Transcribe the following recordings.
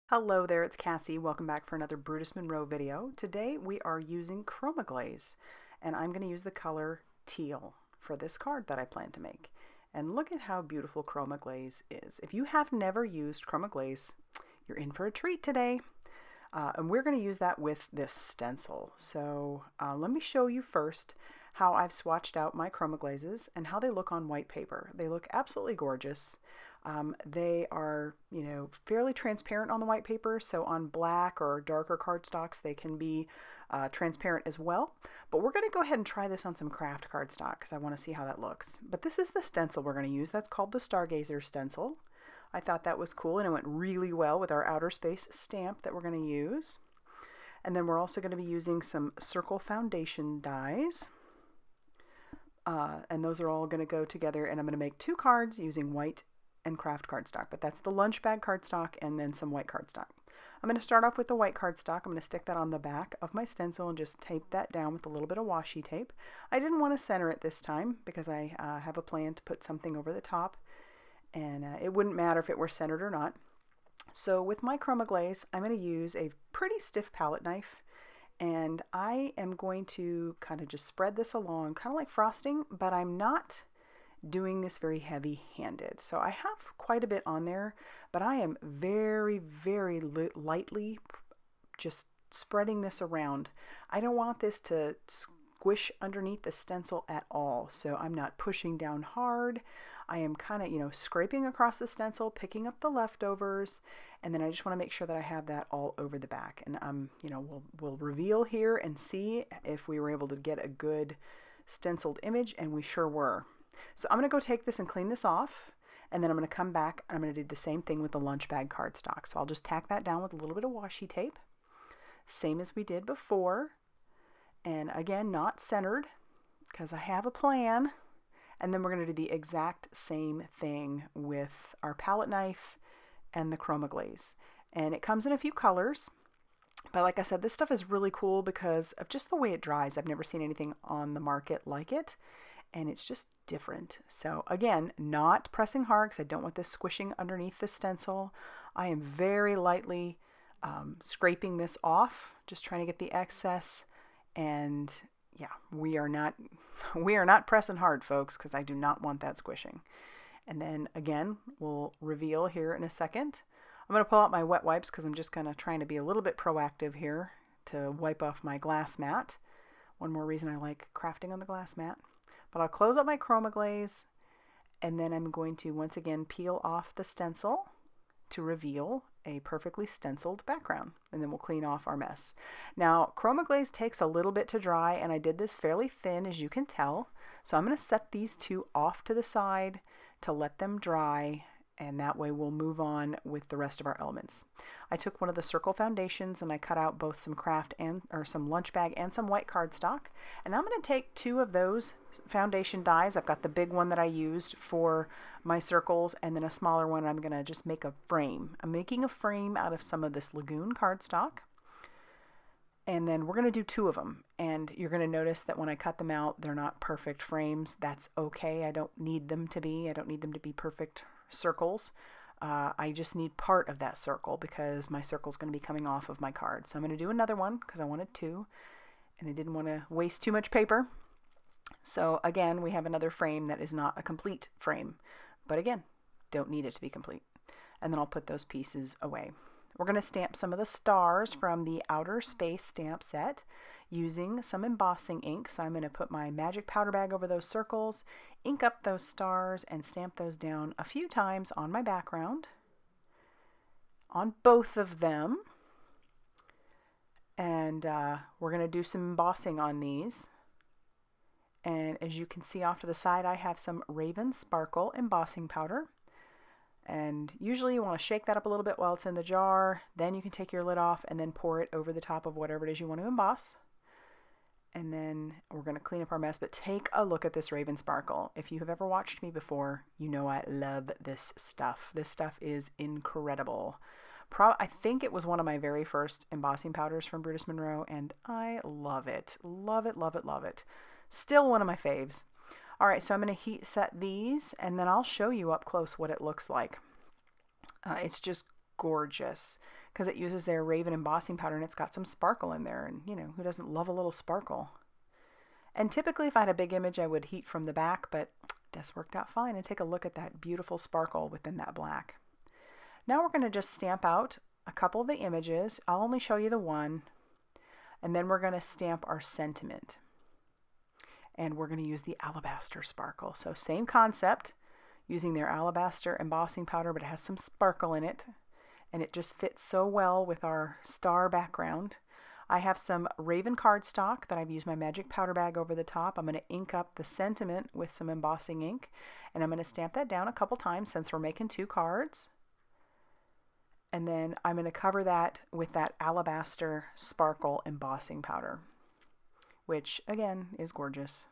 Hello there, it's Cassie. Welcome back for another Brutus Monroe video. Today we are using Chroma Glaze, and I'm going to use the color Teal for this card that I plan to make. And look at how beautiful Chroma Glaze is. If you have never used Chroma Glaze, you're in for a treat today. And we're going to use that with this stencil. So let me show you first how I've swatched out my Chroma Glazes and how they look on white paper. They look absolutely gorgeous. They are, fairly transparent on the white paper, so on black or darker cardstocks they can be transparent as well. But we're going to go ahead and try this on some craft cardstock because I want to see how that looks. But this is the stencil we're going to use. That's called the Stargazer stencil. I thought that was cool, and it went really well with our outer space stamp that we're going to use. And then we're also going to be using some circle foundation dies. And those are all going to go together, and I'm going to make two cards using white and craft cardstock, but that's the lunch bag cardstock and then some white cardstock. I'm going to start off with the white cardstock. I'm going to stick that on the back of my stencil and just tape that down with a little bit of washi tape. I didn't want to center it this time because I have a plan to put something over the top, and it wouldn't matter if it were centered or not. So with my Chroma Glaze, I'm going to use a pretty stiff palette knife, and I am going to kind of just spread this along, kind of like frosting, but I'm not doing this very heavy-handed. So I have quite a bit on there, but I am very lightly just spreading this around. I don't want this to squish underneath the stencil at all, so I'm not pushing down hard. I am kind of, scraping across the stencil, picking up the leftovers, and then I just want to make sure that I have that all over the back. And we'll reveal here and see if we were able to get a good stenciled image, and we sure were. So I'm going to go take this and clean this off, and then I'm going to come back and I'm going to do the same thing with the lunch bag cardstock. So I'll just tack that down with a little bit of washi tape, same as we did before, and again, not centered because I have a plan. And then we're going to do the exact same thing with our palette knife and the Chroma Glaze. And it comes in a few colors, but like I said, this stuff is really cool because of just the way it dries. I've never seen anything on the market like it, and it's just different. So again, not pressing hard because I don't want this squishing underneath the stencil. I am very lightly scraping this off, just trying to get the excess. And yeah, we are not pressing hard, folks, because I do not want that squishing. And then again, we'll reveal here in a second. I'm going to pull out my wet wipes because I'm just kind of trying to be a little bit proactive here to wipe off my glass mat. One more reason I like crafting on the glass mat. But I'll close up my Chroma Glaze, and then I'm going to once again peel off the stencil to reveal a perfectly stenciled background, and then we'll clean off our mess. Now, Chroma Glaze takes a little bit to dry, and I did this fairly thin, as you can tell. So I'm going to set these two off to the side to let them dry, and that way we'll move on with the rest of our elements. I took one of the circle foundations and I cut out both some craft or some lunch bag and some white cardstock. And I'm going to take two of those foundation dies. I've got the big one that I used for my circles, and then a smaller one I'm going to just make a frame. I'm making a frame out of some of this Lagoon cardstock. And then we're going to do two of them. And you're going to notice that when I cut them out, they're not perfect frames. That's okay. I don't need them to be. I don't need them to be perfect circles. I just need part of that circle because my circle is going to be coming off of my card. So I'm going to do another one because I wanted two, and I didn't want to waste too much paper. So again, we have another frame that is not a complete frame, but again, don't need it to be complete. And then I'll put those pieces away. We're going to stamp some of the stars from the outer space stamp set using some embossing ink. So I'm going to put my magic powder bag over those circles, ink up those stars, and stamp those down a few times on my background, on both of them. And we're going to do some embossing on these. And as you can see off to the side, I have some Raven Sparkle embossing powder. And usually you want to shake that up a little bit while it's in the jar. Then you can take your lid off and then pour it over the top of whatever it is you want to emboss. And then we're going to clean up our mess, but take a look at this Raven Sparkle. If you have ever watched me before, you know I love this stuff. This stuff is incredible. I think it was one of my very first embossing powders from Brutus Monroe, and I love it. Love it, love it, love it. Still one of my faves. All right, so I'm going to heat set these, and then I'll show you up close what it looks like. It's just gorgeous. because it uses their Raven embossing powder and it's got some sparkle in there, and you know, who doesn't love a little sparkle? And typically if I had a big image I would heat from the back, but this worked out fine. And take a look at that beautiful sparkle within that black. Now we're going to just stamp out a couple of the images. I'll only show you the one, and then we're going to stamp our sentiment. And we're going to use the Alabaster sparkle. So same concept, using their Alabaster embossing powder, but it has some sparkle in it, and it just fits so well with our star background. I have some Raven cardstock that I've used my magic powder bag over the top. I'm going to ink up the sentiment with some embossing ink, and I'm going to stamp that down a couple times since we're making 2 cards. And then I'm going to cover that with that Alabaster sparkle embossing powder, which again is gorgeous.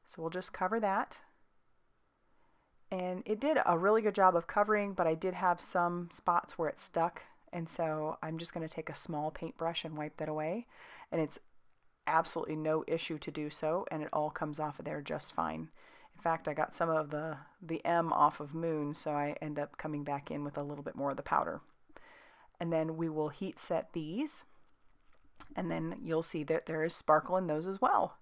So we'll just cover that. And it did a really good job of covering, but I did have some spots where it stuck. And so I'm just going to take a small paintbrush and wipe that away. And it's absolutely no issue to do so. And it all comes off of there just fine. In fact, I got some of the M off of Moon, so I end up coming back in with a little bit more of the powder. And then we will heat set these. And then you'll see that there is sparkle in those as well.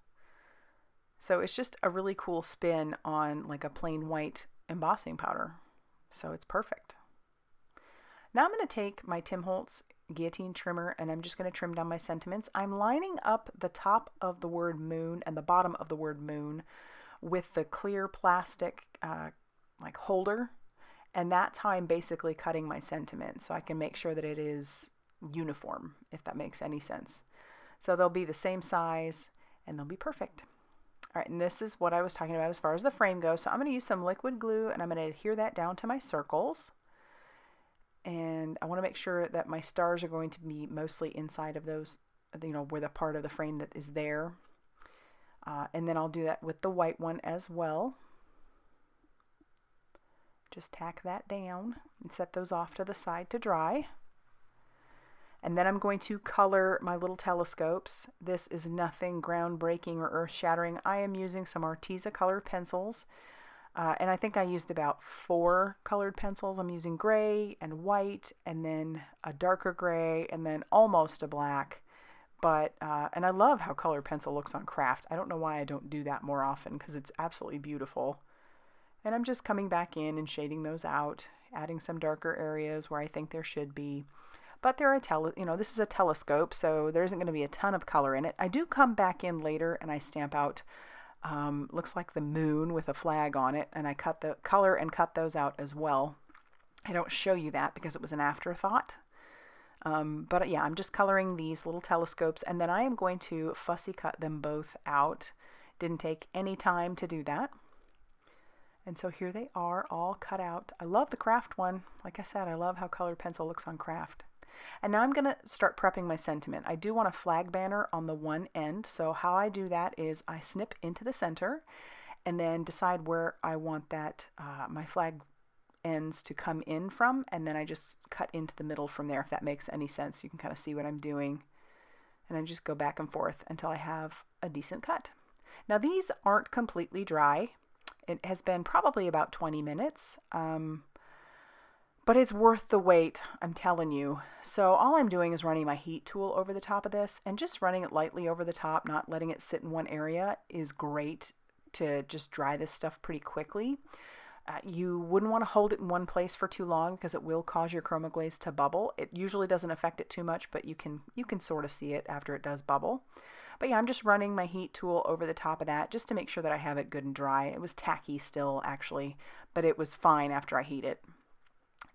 So it's just a really cool spin on like a plain white embossing powder. So it's perfect. Now I'm going to take my Tim Holtz guillotine trimmer and I'm just going to trim down my sentiments. I'm lining up the top of the word moon and the bottom of the word moon with the clear plastic like holder, and that's how I'm basically cutting my sentiment, so I can make sure that it is uniform, if that makes any sense. So they'll be the same size and they'll be perfect. All right, and this is what I was talking about as far as the frame goes. So I'm going to use some liquid glue and I'm going to adhere that down to my circles. And I want to make sure that my stars are going to be mostly inside of those, you know, where the part of the frame that is there. And then I'll do that with the white one as well. Just tack that down and set those off to the side to dry. And then I'm going to color my little telescopes. This is nothing groundbreaking or earth-shattering. I am using some Arteza colored pencils. And I think I used about 4 colored pencils. I'm using gray and white, and then a darker gray, and then almost a black. But, and I love how colored pencil looks on craft. I don't know why I don't do that more often, because it's absolutely beautiful. And I'm just coming back in and shading those out, adding some darker areas where I think there should be. But there are this is a telescope, so there isn't going to be a ton of color in it. I do come back in later and I stamp out, looks like the moon with a flag on it, and I cut the color and cut those out as well. I don't show you that because it was an afterthought. But yeah, I'm just coloring these little telescopes, and then I am going to fussy cut them both out. Didn't take any time to do that. And so here they are all cut out. I love the craft one. Like I said, I love how colored pencil looks on craft. And now I'm going to start prepping my sentiment. I do want a flag banner on the one end. So how I do that is I snip into the center and then decide where I want that my flag ends to come in from, and then I just cut into the middle from there, if that makes any sense. You can kind of see what I'm doing. And I just go back and forth until I have a decent cut. Now these aren't completely dry. It has been probably about 20 minutes. But it's worth the wait, I'm telling you. So all I'm doing is running my heat tool over the top of this, and just running it lightly over the top, not letting it sit in one area, is great to just dry this stuff pretty quickly. You wouldn't want to hold it in one place for too long because it will cause your Chroma Glaze to bubble. It usually doesn't affect it too much, but you can sort of see it after it does bubble. But yeah, I'm just running my heat tool over the top of that just to make sure that I have it good and dry. It was tacky still, actually, but it was fine after I heat it.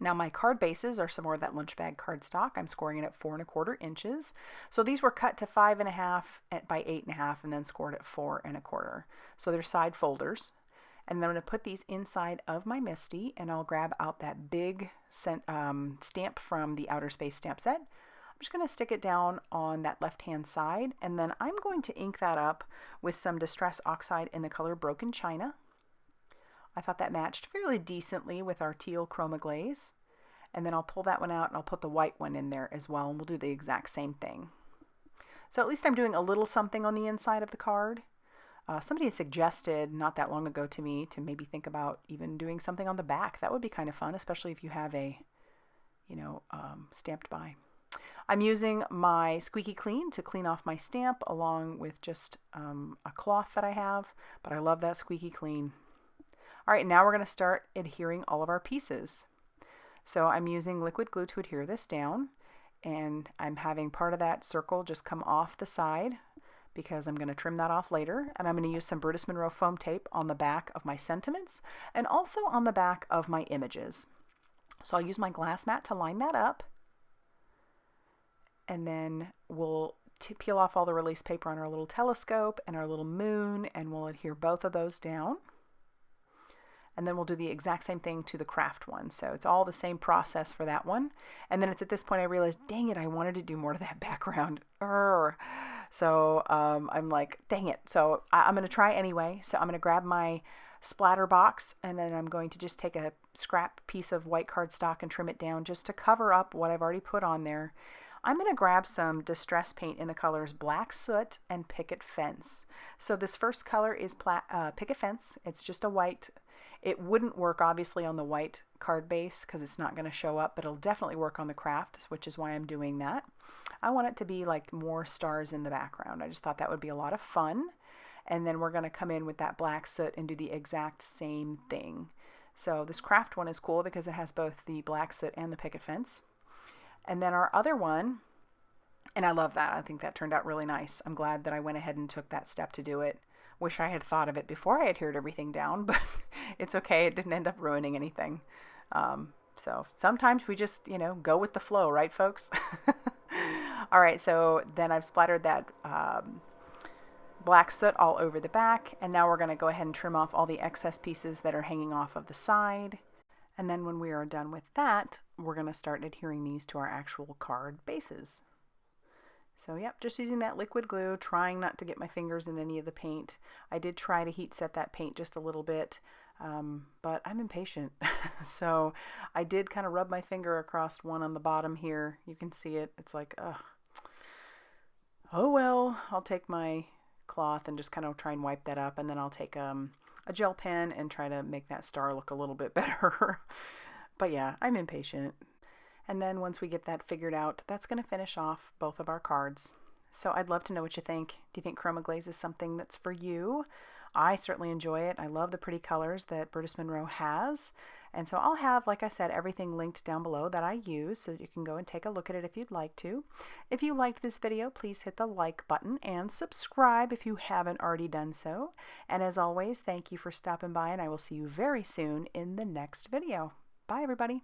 Now my card bases are some more of that lunch bag cardstock. I'm scoring it at 4 1/4 inches. So these were cut to 5 1/2 by 8 1/2 and then scored at 4 1/4. So they're side folders. And then I'm going to put these inside of my MISTI, and I'll grab out that big stamp from the Outer Space stamp set. I'm just going to stick it down on that left-hand side, and then I'm going to ink that up with some Distress Oxide in the color Broken China. I thought that matched fairly decently with our Teal Chroma Glaze. And then I'll pull that one out and I'll put the white one in there as well, and we'll do the exact same thing. So at least I'm doing a little something on the inside of the card. Somebody had suggested not that long ago to me to maybe think about even doing something on the back. That would be kind of fun, especially if you have a, you know, stamped by. I'm using my Squeaky Clean to clean off my stamp along with just a cloth that I have, but I love that Squeaky Clean. All right, now we're going to start adhering all of our pieces. So I'm using liquid glue to adhere this down, and I'm having part of that circle just come off the side because I'm going to trim that off later, and I'm going to use some Brutus Monroe foam tape on the back of my sentiments and also on the back of my images. So I'll use my glass mat to line that up. And then we'll peel off all the release paper on our little telescope and our little moon, and we'll adhere both of those down. And then we'll do the exact same thing to the craft one. So it's all the same process for that one. And then it's at this point I realized, dang it, I wanted to do more to that background. So I'm like, dang it. So I'm going to try anyway. So I'm going to grab my splatter box, and then I'm going to just take a scrap piece of white cardstock and trim it down just to cover up what I've already put on there. I'm going to grab some distress paint in the colors Black Soot and Picket Fence. So this first color is Picket Fence. It's just a white. It wouldn't work obviously on the white card base because it's not going to show up, but it'll definitely work on the craft, which is why I'm doing that. I want it to be like more stars in the background. I just thought that would be a lot of fun. And then we're going to come in with that Black Soot and do the exact same thing. So this craft one is cool because it has both the Black Soot and the Picket Fence. And then our other one, and I love that. I think that turned out really nice. I'm glad that I went ahead and took that step to do it. Wish I had thought of it before I adhered everything down, but it's okay. It didn't end up ruining anything. So sometimes we just, you know, go with the flow, right, folks? All right, so then I've splattered that Black Soot all over the back, and now we're going to go ahead and trim off all the excess pieces that are hanging off of the side. And then when we are done with that, we're going to start adhering these to our actual card bases. So yep, just using that liquid glue, trying not to get my fingers in any of the paint. I did try to heat set that paint just a little bit, but I'm impatient. So I did kind of rub my finger across one on the bottom here. You can see it. It's like, ugh. Oh well, I'll take my cloth and just kind of try and wipe that up, and then I'll take a gel pen and try to make that star look a little bit better. But yeah, I'm impatient. And then once we get that figured out, that's going to finish off both of our cards. So I'd love to know what you think. Do you think Chroma Glaze is something that's for you? I certainly enjoy it. I love the pretty colors that Brutus Monroe has. And so I'll have, like I said, everything linked down below that I use, so that you can go and take a look at it if you'd like to. If you liked this video, please hit the like button and subscribe if you haven't already done so. And as always, thank you for stopping by, and I will see you very soon in the next video. Bye, everybody.